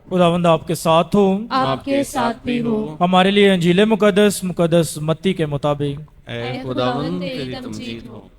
खुदावंद आपके साथ हो, आपके साथ भी हो। हमारे लिए अंजील मुकद्दस मुकद्दस मत्ती के मुताबिक। ऐ खुदावंद तेरी तमजीद हो।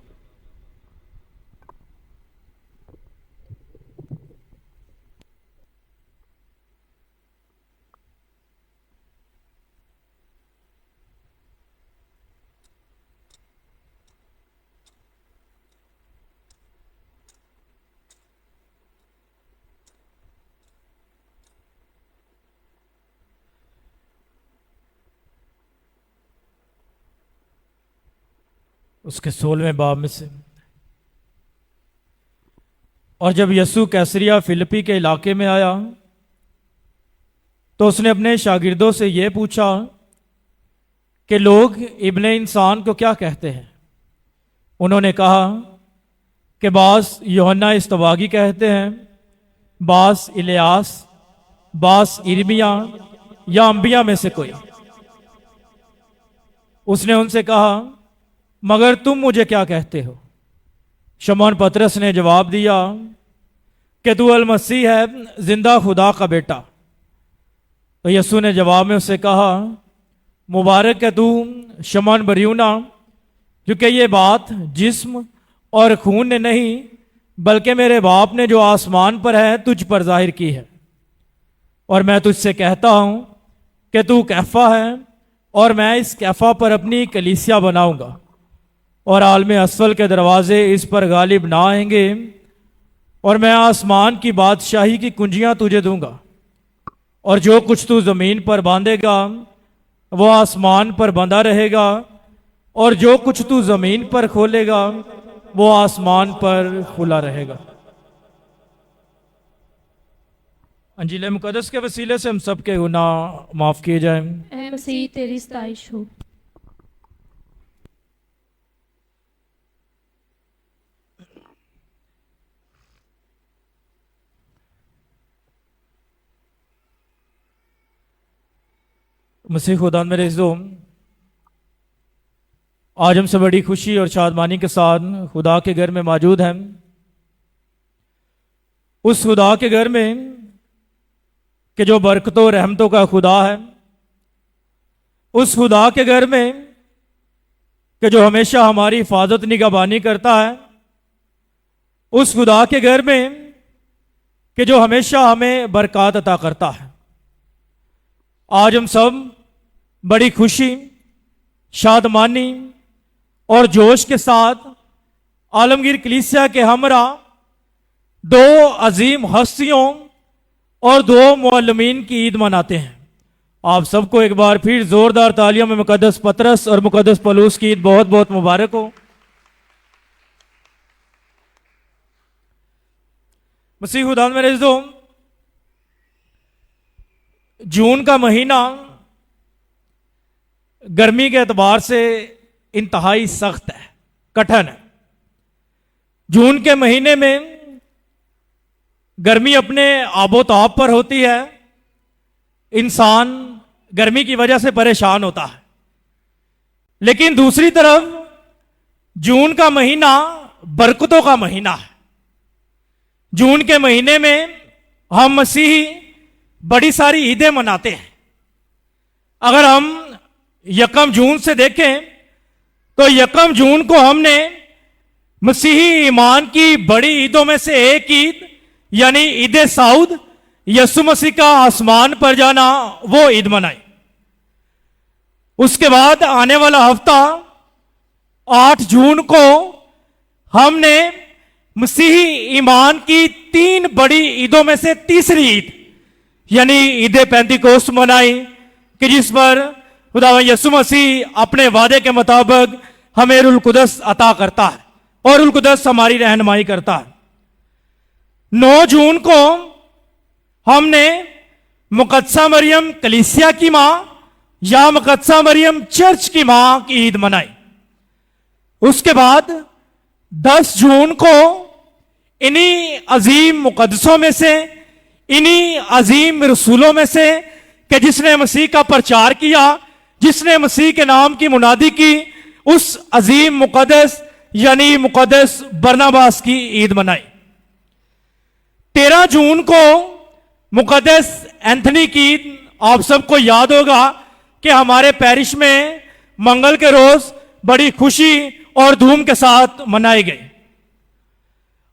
उसके 16वें बाब में से। और जब यीशु कैसरिया फिलिप्पी के इलाके में आया तो उसने अपने शागिर्दों से यह पूछा कि लोग इब्ने इंसान को क्या कहते हैं। उन्होंने कहा कि बास यूहन्ना इस्तवागी कहते हैं, बास इलियास, बास इर्मिया या अंबिया में से कोई। उसने उनसे कहा, मगर तुम मुझे क्या कहते हो? शमौन पतरस ने जवाब दिया कि तू अल मसीह है, जिंदा खुदा का बेटा। तो यीशु ने जवाब में उससे कहा, मुबारक है तू शमौन बरयूना, क्योंकि ये बात जिस्म और खून ने नहीं बल्कि मेरे बाप ने जो आसमान पर है तुझ पर जाहिर की है। और मैं तुझसे कहता हूं कि तू कैफा है, और मैं इस कैफा पर अपनी कलीसिया बनाऊंगा, और आलम असफल के दरवाजे इस पर गालिब ना आएंगे। और मैं आसमान की बादशाही की कुंजियां तुझे दूंगा, और जो कुछ तू जमीन पर बांधेगा वो आसमान पर बंधा रहेगा, और जो कुछ तू जमीन पर खोलेगा वो आसमान पर खुला रहेगा। अंजील मुकद्दस के वसीले से हम सब के गुनाह माफ किए जाएं। ऐ मसीह तेरी सताइश हो। मसीह खुदा मेरे इज़्ज़ो, आज हमसे बड़ी खुशी और शादमानी के साथ खुदा के घर में मौजूद हैं। उस खुदा के घर में कि जो बरकतों रहमतों का खुदा है, उस खुदा के घर में कि जो हमेशा हमारी हिफाजत निगहबानी करता है, उस खुदा के घर में कि जो हमेशा हमें बरकत अता करता है। आज हम सब बड़ी खुशी, शादमानी और जोश के साथ आलमगीर कलीसिया के हमरा दो अजीम हस्तियों और दो मुअल्लिमीन की ईद मनाते हैं। आप सबको एक बार फिर जोरदार तालियों में मुकद्दस पतरस और मुकद्दस पौलुस की ईद बहुत बहुत मुबारक हो। मसीह खुदा मेरे इज़्ज़ो, जून का महीना गर्मी के एतबार से इंतहाई सख्त है, कठिन है। जून के महीने में गर्मी अपने आबोताब पर होती है, इंसान गर्मी की वजह से परेशान होता है। लेकिन दूसरी तरफ जून का महीना बरकतों का महीना है। जून के महीने में हम मसीही बड़ी सारी ईदें मनाते हैं। अगर हम 1 जून से देखें तो 1 जून को हमने मसीही ईमान की बड़ी ईदों में से एक ईद यानी ईद साऊद, यीशु मसीह का आसमान पर जाना, वो ईद मनाई। उसके बाद आने वाला हफ्ता 8 जून को हमने मसीही ईमान की 3 बड़ी ईदों में से तीसरी ईद यानी ईद पेंतिकोस्त मनाई, कि जिस पर खुदा यीशु मसीह अपने वादे के मुताबिक हमें रूहुल कुदस अता करता है और रूहुल कुदस हमारी रहनुमाई करता है। 9 जून को हमने मुकद्दसा मरियम कलीसिया की मां या मुकद्दसा मरियम चर्च की मां की ईद मनाई। उसके बाद 10 जून को इन्हीं अजीम मुकद्दसों में से, इन्हीं अजीम रसूलों में से कि जिसने मसीह का प्रचार किया, जिसने मसीह के नाम की मुनादी की, उस अजीम मुकद्दस यानी मुकद्दस बरनबास की ईद मनाई। 13 जून को मुकद्दस एंथनी की आप सबको याद होगा कि हमारे पेरिश में मंगल के रोज बड़ी खुशी और धूम के साथ मनाई गई।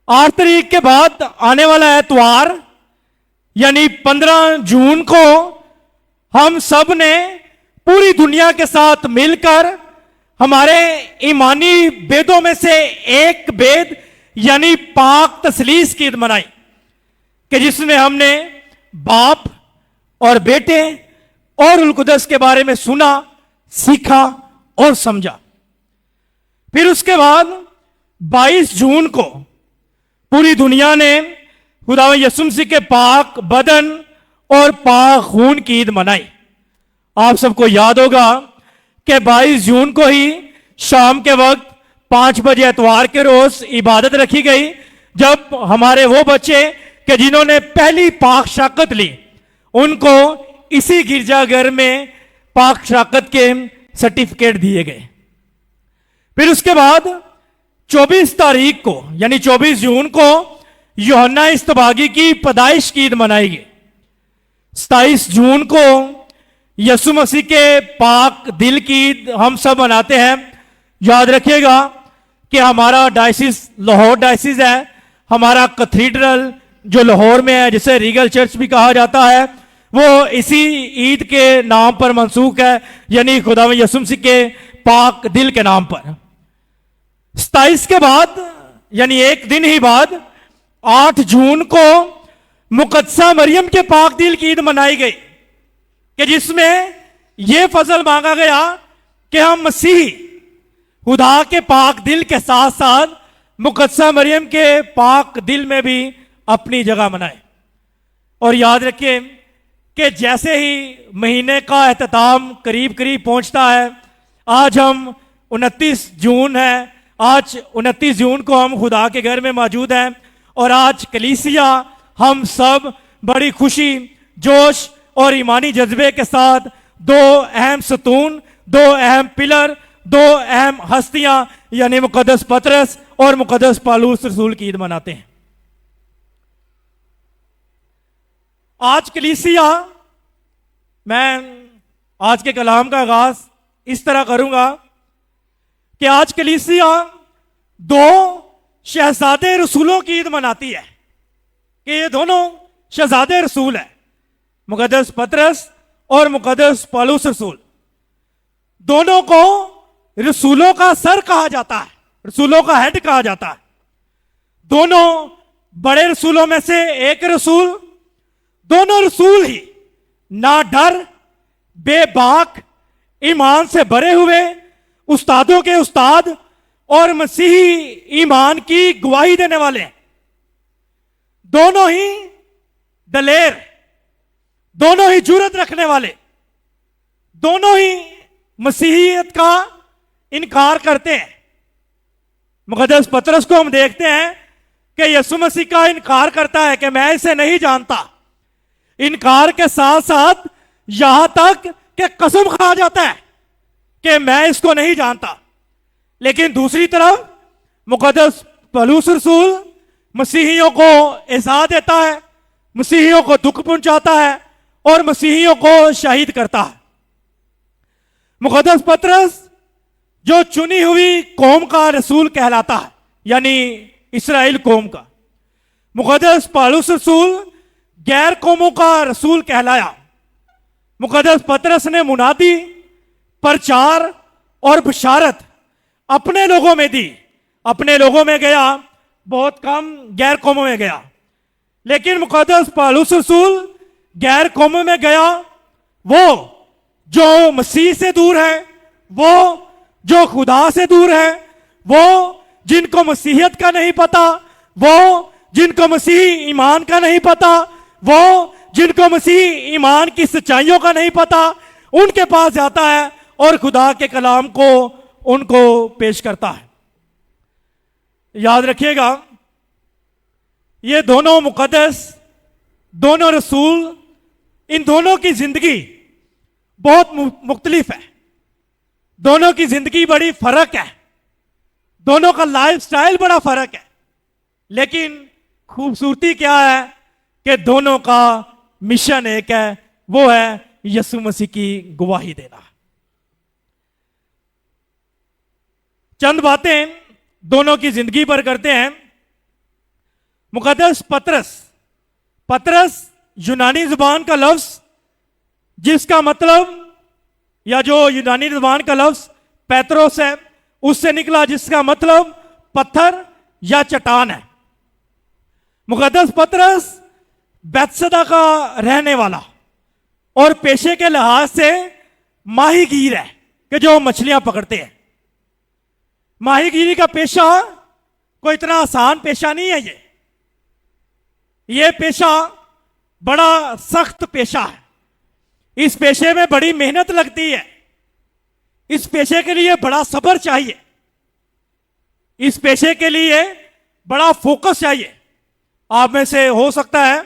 8 तारीख के बाद आने वाला एतवार यानी 15 जून को हम सब ने पूरी दुनिया के साथ मिलकर हमारे ईमानी वेदों में से एक वेद यानी पाक तसलीस की ईद मनाई कि जिसमें हमने बाप और बेटे और उल कुदस के बारे में सुना, सीखा और समझा। फिर उसके बाद 22 जून को पूरी दुनिया ने खुदा यीशु मसीह के पाक बदन और पाक खून की ईद मनाई। आप सबको याद होगा कि 22 जून को ही शाम के वक्त 5 बजे एतवार के रोज इबादत रखी गई, जब हमारे वो बच्चे कि जिन्होंने पहली पाक शराकत ली उनको इसी गिरजाघर में पाक शराकत के सर्टिफिकेट दिए गए। फिर उसके बाद 24 तारीख को यानी 24 जून को यूहन्ना इस्तबागी की पैदाइश की ईद मनाई गई। 27 जून को यीशु मसीह के पाक दिल की ईद हम सब मनाते हैं। याद रखिएगा कि हमारा डायसिस लाहौर डायसिस है, हमारा कैथेड्रल जो लाहौर में है जिसे रीगल चर्च भी कहा जाता है, वो इसी ईद के नाम पर मंसूख है, यानी खुदा यीशु मसीह के पाक दिल के नाम पर। 27 के बाद यानी एक दिन ही बाद 8 जून को मुकद्दसा मरियम के पाक दिल की ईद मनाई गई कि जिसमें यह फजल मांगा गया कि हम मसीही खुदा के पाक दिल के साथ साथ मुकद्दसा मरियम के पाक दिल में भी अपनी जगह बनाए। और याद रखिए कि जैसे ही महीने का एहतताम करीब करीब पहुंचता है, आज हम 29 जून है, आज 29 जून को हम खुदा के घर में मौजूद हैं और आज कलीसिया हम सब बड़ी खुशी, जोश और ईमानी जज्बे के साथ 2 अहम सतून, 2 अहम पिलर, 2 अहम हस्तियां यानी मुकद्दस पतरस और मुकद्दस पौलुस रसूल की ईद मनाते हैं। आज कलीसिया, मैं आज के कलाम का आगाज इस तरह करूंगा कि आज कलीसिया 2 शहजादे रसूलों की ईद मनाती है कि ये दोनों शहजादे रसूल है, मुकद्दस पतरस और मुकद्दस पौलुस रसूल। दोनों को रसूलों का सर कहा जाता है, रसूलों का हेड कहा जाता है। दोनों बड़े रसूलों में से एक रसूल, दोनों रसूल ही ना डर, बेबाक, ईमान से भरे हुए, उस्तादों के उस्ताद और मसीही ईमान की गवाही देने वाले हैं। दोनों ही दलेर, दोनों ही जुर्रत रखने वाले, दोनों ही मसीहियत का इनकार करते हैं। मुकद्दस पतरस को हम देखते हैं कि यीशु मसीह का इनकार करता है कि मैं इसे नहीं जानता। इनकार के साथ साथ यहां तक कि कसम खा जाता है कि मैं इसको नहीं जानता। लेकिन दूसरी तरफ मुकद्दस पौलुस रसूल मसीहियों को इज़ा देता है, मसीहियों को दुख पहुंचाता है और मसीहियों को शहीद करता है। मुकद्दस पतरस जो चुनी हुई कौम का रसूल कहलाता है, यानी इस्राएल कौम का। मुकद्दस पौलुस रसूल गैर कौमों का रसूल कहलाया। मुकद्दस पतरस ने मुनादी, प्रचार और बशारत अपने लोगों में दी। अपने लोगों में गया, बहुत कम गैर कौमों में गया। लेकिन मुकद्दस पौलुस रसूल गैर कौमों में गया, वो जो मसीह से दूर है, वो जो खुदा से दूर है, वो जिनको मसीहियत का नहीं पता, वो जिनको मसीह ईमान का नहीं पता, वो जिनको मसीह ईमान की सच्चाइयों का नहीं पता, उनके पास जाता है और खुदा के कलाम को उनको पेश करता है। याद रखिएगा, ये दोनों मुकद्दस, दोनों रसूल, इन दोनों की जिंदगी बहुत मुख्तलिफ है। दोनों की जिंदगी बड़ी फर्क है, दोनों का लाइफ स्टाइल बड़ा फर्क है। लेकिन खूबसूरती क्या है कि दोनों का मिशन एक है, वो है यीशु मसीह की गवाही देना। चंद बातें दोनों की जिंदगी पर करते हैं। मुकद्दस पतरस, पतरस यूनानी जुबान का लफ्ज जिसका मतलब, या जो यूनानी जुबान का लफ्ज पेत्रोस है, उससे निकला जिसका मतलब पत्थर या चट्टान है। मुकद्दस पतरस बैतसैदा का रहने वाला और पेशे के लिहाज से माहीगीर है कि जो मछलियां पकड़ते हैं। माहीगीरी का पेशा कोई इतना आसान पेशा नहीं है। ये पेशा बड़ा सख्त पेशा है। इस पेशे में बड़ी मेहनत लगती है। इस पेशे के लिए बड़ा सब्र चाहिए। इस पेशे के लिए बड़ा फोकस चाहिए। आप में से हो सकता है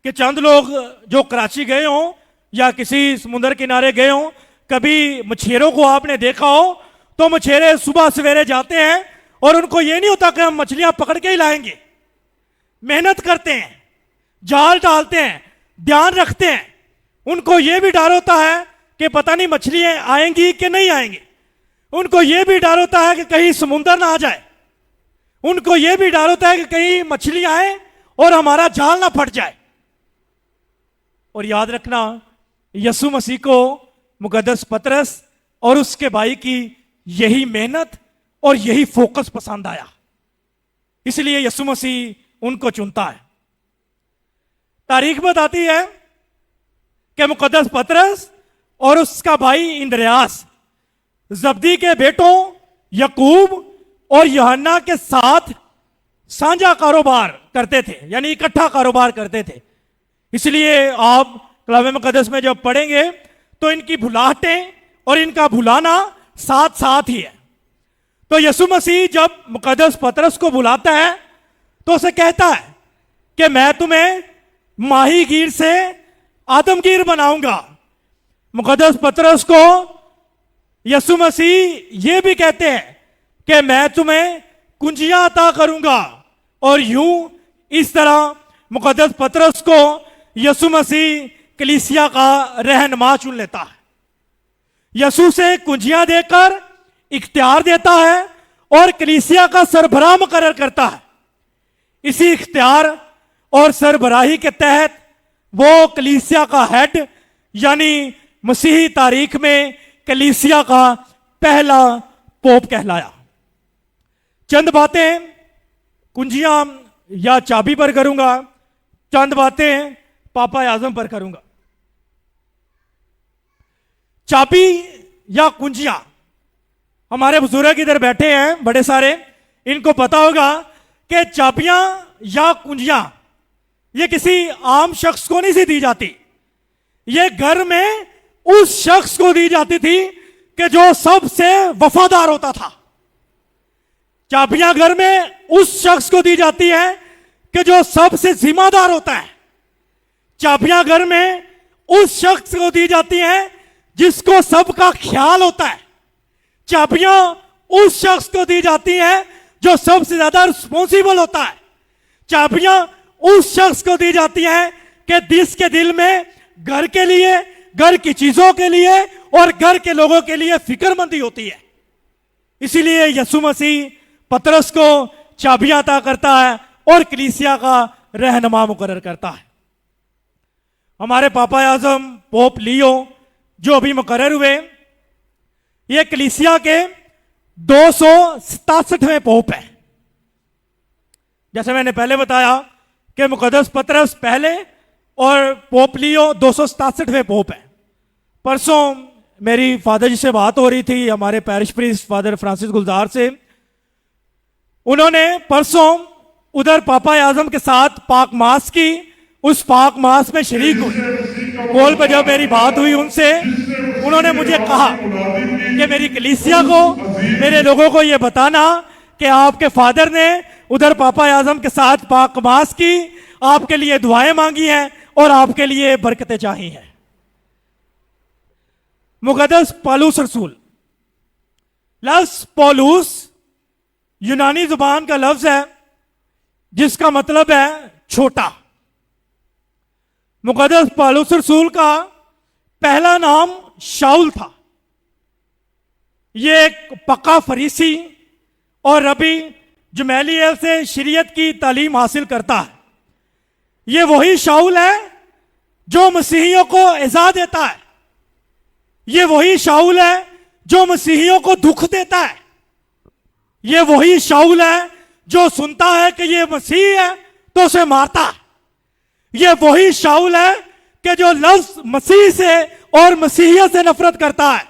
कि चंद लोग जो कराची गए हों या किसी समुद्र किनारे गए हों, कभी मछेरों को आपने देखा हो, तो मछेरे सुबह सवेरे जाते हैं और उनको ये नहीं होता कि हम मछलियां पकड़ के ही लाएंगे। मेहनत करते हैं, जाल डालते हैं, ध्यान रखते हैं। उनको ये भी डर होता है कि पता नहीं मछलियां आएंगी कि नहीं आएंगी। उनको ये भी डर होता है कि कहीं समुंदर ना आ जाए। उनको ये भी डर होता है कि कहीं मछलियां आए और हमारा जाल ना फट जाए। और याद रखना, यीशु मसीह को मुकद्दस पतरस और उसके भाई की यही मेहनत और यही फोकस पसंद आया, इसलिए यीशु मसीह उनको चुनता है। तारीख बताती है कि मुकद्दस पतरस और उसका भाई इंद्रियास जब्दी के बेटों यकूब और यूहन्ना के साथ साझा कारोबार करते थे, यानी इकट्ठा कारोबार करते थे। इसलिए आप कलाम मुकद्दस में जब पढ़ेंगे तो इनकी भुलाहटें और इनका भुलाना साथ साथ ही है। तो यीशु मसीह जब मुकद्दस पतरस को बुलाता है तो उसे कहता है कि मैं तुम्हें माहीगीर से आदमगीर बनाऊंगा। मुकद्दस पतरस को यीशु मसीह ये भी कहते हैं कि मैं तुम्हें कुंजियां अता करूंगा। और यूं इस तरह मुकद्दस पतरस को यीशु मसीह कलीसिया का रहनुमा चुन लेता है। यीशु से कुंजियां देकर इख्तियार देता है और कलीसिया का सरबराह मुकर्रर करता है। इसी इख्तियार और सरबराही के तहत वो कलीसिया का हेड, यानी मसीही तारीख में कलीसिया का पहला पोप कहलाया। चंद बातें कुंजियां या चाबी पर करूंगा, चंद बातें पापा आजम पर करूंगा। चाबी या कुंजियां, हमारे बुजुर्ग इधर बैठे हैं बड़े सारे, इनको पता होगा कि चाबियां या कुंजियां ये किसी आम शख्स को नहीं सी दी जाती। ये घर में उस शख्स को दी जाती थी कि जो सबसे वफादार होता था। चाबियां घर में उस शख्स को दी जाती है कि जो सबसे जिम्मेदार होता है। चाबियां घर में उस शख्स को दी जाती हैं जिसको सबका ख्याल होता है। चाबियां उस शख्स को दी जाती हैं जो सबसे ज्यादा रिस्पॉन्सिबल होता है। चाबियां उस शख्स को दी जाती हैं कि जिसके दिल में घर के लिए, घर की चीजों के लिए और घर के लोगों के लिए फिक्रमंदी होती है। इसीलिए यीशु मसीह पतरस को चाबियां अता करता है और कलीसिया का रहनुमा मुकर्रर करता है। हमारे पापा आजम पोप लियो जो अभी मुकर्रर हुए, ये कलीसिया के 267वें पोप है। जैसे मैंने पहले बताया कि मुकद्दस पतरस पहले और पोप लियो 267वें पोप है। परसों मेरी फादर जी से बात हो रही थी, हमारे पैरिश प्रीस्ट फादर फ्रांसिस गुलजार से। उन्होंने परसों उधर पापा आजम के साथ पाक मास की, उस पाक मास में शरीक हुए। कॉल पर जब मेरी बात हुई उनसे, उन्होंने मुझे कहा कि मेरी कलीसिया को, मेरे लोगों को ये बताना कि आपके फादर ने उधर पापा आजम के साथ पाक मास की, आपके लिए दुआएं मांगी हैं और आपके लिए बरकतें चाही हैं। मुकद्दस पौलुस रसूल, लफ्ज पौलुस यूनानी जुबान का लफ्ज है जिसका मतलब है छोटा। मुकद्दस पौलुस रसूल का पहला नाम शाऊल था। ये एक पक्का फरीसी और रबी जमैलियल से शरीयत की तालीम हासिल करता है। ये वही शाऊल है जो मसीहियों को इज़ा देता है। ये वही शाऊल है जो मसीहियों को दुख देता है। ये वही शाऊल है जो सुनता है कि ये मसीह है तो उसे मारता है। ये वही शाऊल है कि जो लफ्ज मसीह से और मसीहियत से नफरत करता है।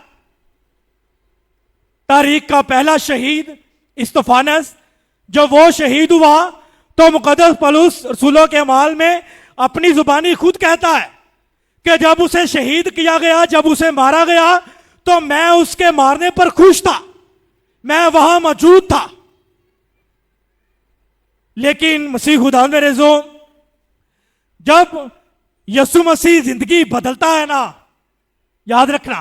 तारीख का पहला शहीद इस्तफानस जब वो शहीद हुआ तो मुकद्दस पौलुस रसूलों के अमाल में अपनी जुबानी खुद कहता है कि जब उसे शहीद किया गया, जब उसे मारा गया, तो मैं उसके मारने पर खुश था, मैं वहां मौजूद था। लेकिन मसीह खुदा में रेज़ो, जब यीशु मसीह जिंदगी बदलता है ना, याद रखना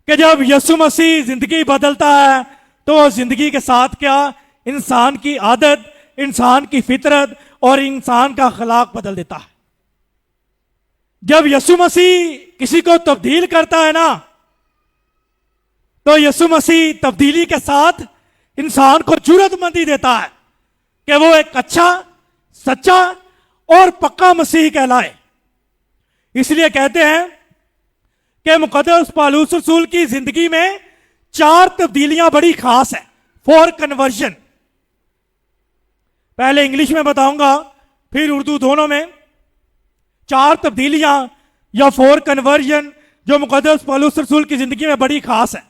कि जब यीशु मसीह जिंदगी बदलता है तो जिंदगी के साथ क्या, इंसान की आदत, इंसान की फितरत और इंसान का अखलाक बदल देता है। जब यीशु मसीह किसी को तब्दील करता है ना, तो यीशु मसीह तब्दीली के साथ इंसान को जुर्रतमंदी देता है कि वो एक अच्छा, सच्चा और पक्का मसीह कहलाए। इसलिए कहते हैं कि मुकद्दस पौलुस रसूल की जिंदगी में 4 तब्दीलियां बड़ी खास है। 4 कन्वर्जन। पहले इंग्लिश में बताऊंगा फिर उर्दू, दोनों में। 4 तब्दीलियां या 4 कन्वर्जन जो मुकद्दस पौलुस रसूल की जिंदगी में बड़ी खास है।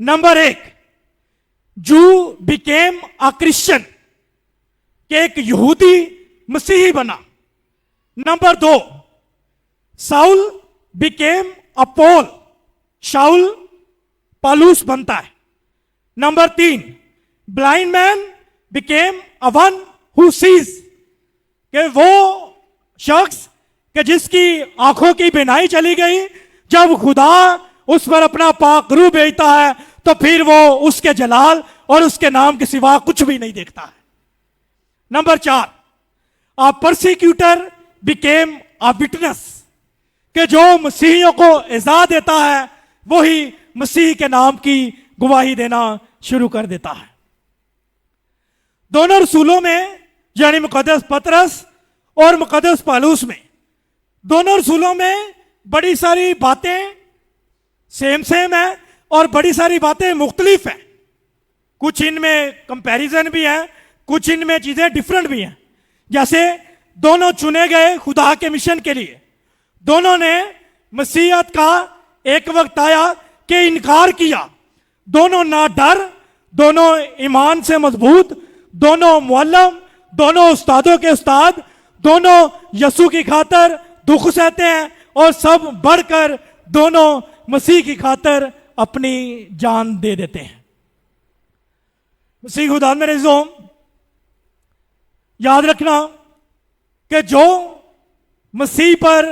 नंबर 1, जू बिकेम अ क्रिश्चियन, कि एक यहूदी मसीही बना। Number 2, Saul became a Paul, Saul पौलुस बनता है। Number 3, blind man became a one who seize, कि वो शख्स कि जिसकी आंखों की बिनाई चली गई, जब खुदा उस पर अपना पाक रूह भेजता है तो फिर वो उसके जलाल और उसके नाम के सिवा कुछ भी नहीं देखता है। Number 4, a persecutor became a witness, कि जो मसीहियों को इज़ा देता है वही मसीह के नाम की गवाही देना शुरू कर देता है। दोनों रसूलों में, यानी मुकद्दस पतरस और मुकद्दस पौलुस में, दोनों रसूलों में बड़ी सारी बातें सेम है और बड़ी सारी बातें मुख्तलिफ हैं। कुछ इनमें कंपैरिजन भी है, कुछ इनमें चीजें डिफरेंट भी हैं। जैसे दोनों चुने गए खुदा के मिशन के लिए, दोनों ने मसीहत का एक वक्त आया कि इनकार किया। दोनों ना डर, दोनों ईमान से मजबूत, दोनों मुअल्लम, दोनों उस्तादों के उस्ताद, दोनों यीशु की खातर दुख सहते हैं और सब बढ़कर दोनों मसीह की खातर अपनी जान दे देते हैं। मसीह खुदा में रेज़ो, याद रखना कि जो मसीह पर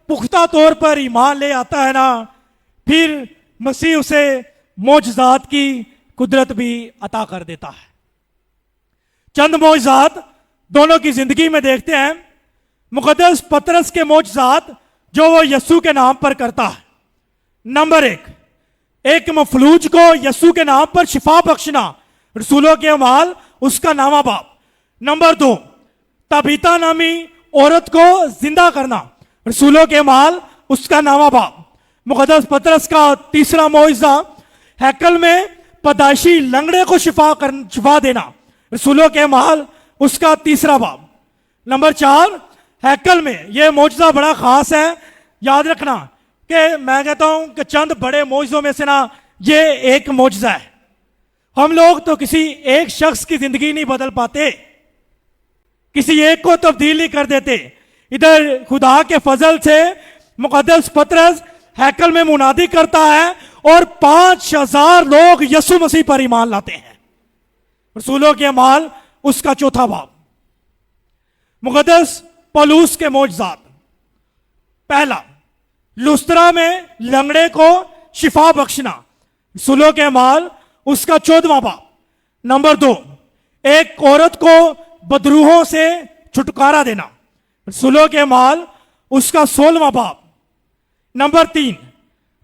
पुख्ता तौर पर ईमान ले आता है ना, फिर मसीह उसे मौजज़ात की कुदरत भी अता कर देता है। चंद मौजज़ात दोनों की जिंदगी में देखते हैं। मुकद्दस पतरस के मौजज़ात जो वो यीशु के नाम पर करता है। नंबर 1, एक मफलूज को यीशु के नाम पर शिफा बख्शना, रसूलों के अमाल उसका नामा बाप। नंबर 2, तबीता नामी औरत को जिंदा करना, रसूलों के अमाल उसका नामा बाप। मुकद्दस पतरस का तीसरा मौजज़ा, हैकल में पैदाइशी लंगड़े को शिफा देना, रसूलों के अमाल उसका तीसरा बाप। नंबर 4, हैकल में, यह मौजज़ा बड़ा खास है। याद रखना कि मैं कहता हूं कि चंद बड़े मौजज़ों में से ना ये एक मौजज़ा है। हम लोग तो किसी एक शख्स की जिंदगी नहीं बदल पाते, किसी एक को तब्दील नहीं कर देते। इधर खुदा के फजल से मुकद्दस पतरस हैकल में मुनादी करता है और 5000 लोग यीशु मसीह पर ईमान लाते हैं, रसूलों के अमाल उसका चौथा बाब। मुकद्दस पौलुस के मौजज़ात, पहला, लुस्त्रा में लंगड़े को शिफा बख्शना, रसूलों के अमाल उसका 14वां बाब। नंबर 2, एक औरत को बदरूहों से छुटकारा देना, रसूलों के अमाल उसका 16वां बाब। नंबर 3,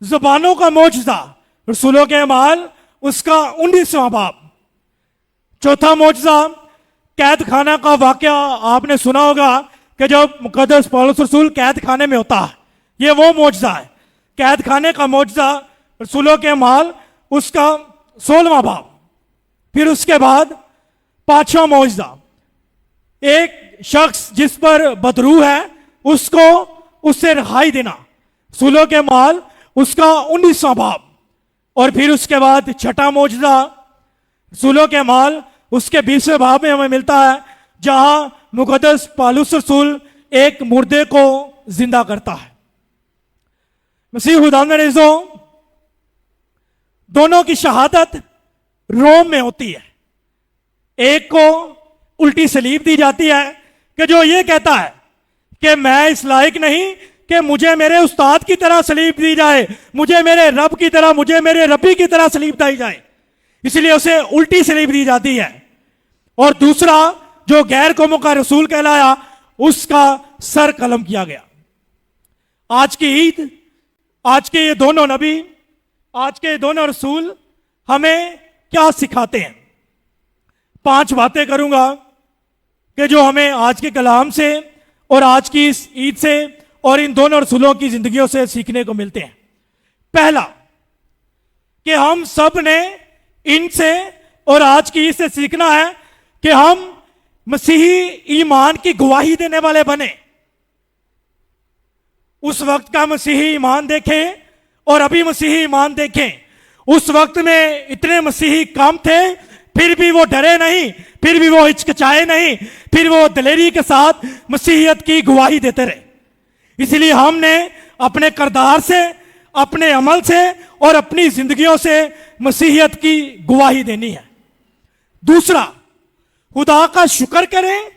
जुबानों का मोजज़ा रसूलों के अमाल उसका 19वां बाब। चौथा मोजज़ा कैद खाना का वाकया आपने सुना होगा कि जब मुकद्दस पौलुस रसूल कैद खाने में होता है, ये वो मोजज़ा है, कैद खाने का मोजज़ा रसूलों के अमाल उसका 16वां बाब। फिर उसके बाद 5वां मोजज़ा, एक शख्स जिस पर बदरू है उसको उससे रिहाई देना, रसूलों के अमाल उसका 19वां बाब। और फिर उसके बाद छठा मोजज़ा रसूलों के अमाल उसके 20वें बाब में हमें मिलता है, जहां मुकद्दस पौलुस रसूल एक मुर्दे को जिंदा करता है। मसीह खुदा में रेज़ो, दोनों की शहादत रोम में होती है। एक को उल्टी सलीब दी जाती है कि जो ये कहता है कि मैं इस लायक नहीं कि मुझे मेरे उस्ताद की तरह सलीब दी जाए, मुझे मेरे रब की तरह, मुझे मेरे रब्बी की तरह सलीब दी जाए, इसलिए उसे उल्टी सलीब दी जाती है। और दूसरा जो गैर कौमों का रसूल कहलाया, उसका सर कलम किया गया। आज की ईद, आज के ये दोनों नबी, आज के ये दोनों रसूल हमें क्या सिखाते हैं? 5 बातें करूंगा कि जो हमें आज के कलाम से और आज की इस ईद से और इन दोनों रसूलों की जिंदगियों से सीखने को मिलते हैं। पहला, कि हम सब ने इनसे और आज की ईद से सीखना है कि हम मसीही ईमान की गवाही देने वाले बने। उस वक्त का मसीही ईमान देखें और अभी मसीही ईमान देखें। उस वक्त में इतने मसीही कम थे, फिर भी वो डरे नहीं, फिर भी वो हिचकिचाए नहीं, फिर वो दिलेरी के साथ मसीहियत की गवाही देते रहे। इसलिए हमने अपने किरदार से, अपने अमल से और अपनी जिंदगियों से मसीहियत की गवाही देनी है। दूसरा, खुदा का शुक्र करें,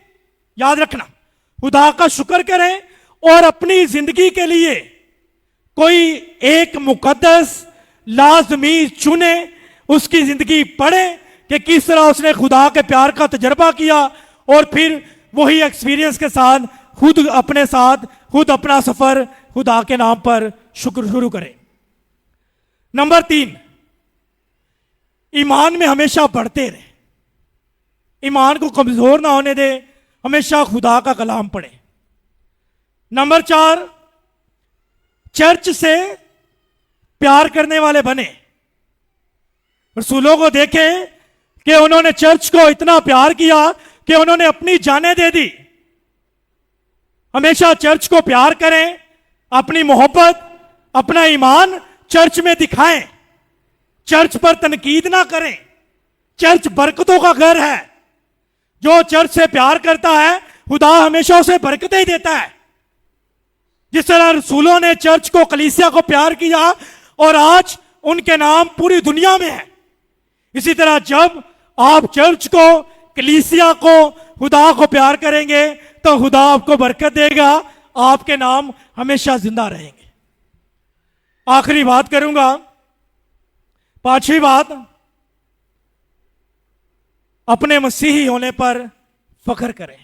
याद रखना, खुदा का शुक्र करें और अपनी जिंदगी के लिए कोई एक मुकद्दस लाजमी चुने, उसकी जिंदगी पढ़े कि किस तरह उसने खुदा के प्यार का तजर्बा किया, और फिर वही एक्सपीरियंस के साथ खुद अपने साथ खुद अपना सफर खुदा के नाम पर शुक्र शुरू करें। नंबर 3, ईमान में हमेशा बढ़ते रहे, ईमान को कमजोर ना होने दे, हमेशा खुदा का कलाम पढ़े। नंबर 4, चर्च से प्यार करने वाले बने। रसूलों को देखें कि उन्होंने चर्च को इतना प्यार किया कि उन्होंने अपनी जानें दे दी। हमेशा चर्च को प्यार करें, अपनी मोहब्बत, अपना ईमान चर्च में दिखाएं, चर्च पर तनकीद ना करें। चर्च बरकतों का घर है, जो चर्च से प्यार करता है खुदा हमेशा उसे बरकतें ही देता है। जिस तरह रसूलों ने चर्च को, कलीसिया को प्यार किया और आज उनके नाम पूरी दुनिया में है, इसी तरह जब आप चर्च को, कलीसिया को, खुदा को प्यार करेंगे तो खुदा आपको बरकत देगा, आपके नाम हमेशा जिंदा रहेंगे। आखिरी बात करूंगा, 5वीं बात, अपने मसीही होने पर फख्र करें।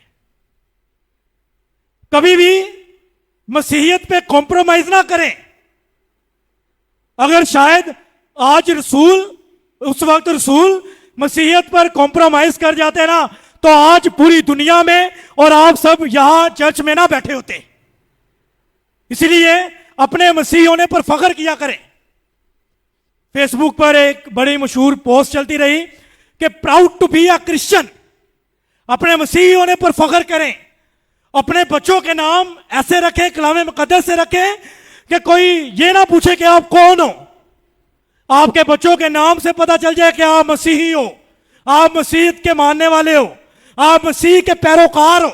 कभी भी मसीहियत पे कॉम्प्रोमाइज ना करें। अगर शायद आज रसूल, उस वक्त रसूल मसीहियत पर कॉम्प्रोमाइज कर जाते ना, तो आज पूरी दुनिया में और आप सब यहां चर्च में ना बैठे होते। इसलिए अपने मसीह होने पर फख्र किया करें। फेसबुक पर एक बड़ी मशहूर पोस्ट चलती रही कि proud to be a Christian. अपने मसीह होने पर फख्र करें। अपने बच्चों के नाम ऐसे रखें, कलामे मुकद्दस से रखें कि कोई ये ना पूछे कि आप कौन हो। आपके बच्चों के नाम से पता चल जाए कि आप मसीही हो, आप मसीहत के मानने वाले हो, आप मसीह के पैरोकार हो।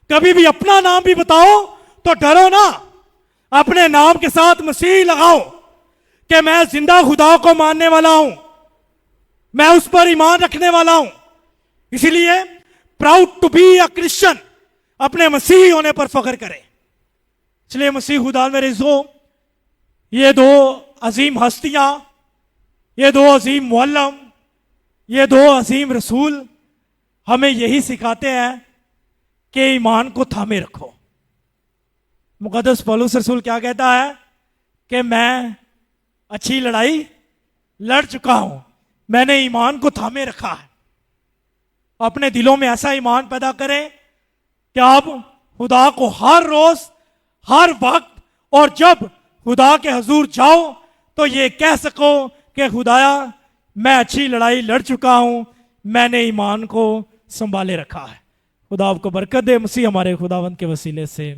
कभी भी अपना नाम भी बताओ तो डरो ना, अपने नाम के साथ मसीह लगाओ कि मैं जिंदा खुदा को मानने वाला हूं, मैं उस पर ईमान रखने वाला हूं। इसीलिए proud to be a Christian, अपने मसीही होने पर फख्र करें। इसलिए मसीह खुदा में रिज़ो, ये 2 अजीम हस्तियां, ये 2 अजीम मुअल्लम, ये 2 अजीम रसूल हमें यही सिखाते हैं कि ईमान को थामे रखो, मुकद्दस पौलुस रसूल क्या कहता है कि मैं अच्छी लड़ाई लड़ चुका हूं, मैंने ईमान को थामे रखा है। अपने दिलों में ऐसा ईमान पैदा करें कि आप खुदा को हर रोज, हर वक्त और जब खुदा के हजूर जाओ तो ये कह सको कि खुदाया मैं अच्छी लड़ाई लड़ चुका हूं, मैंने ईमान को संभाले रखा है। खुदा आपको बरकत दे, मसीह हमारे खुदावंत के वसीले से।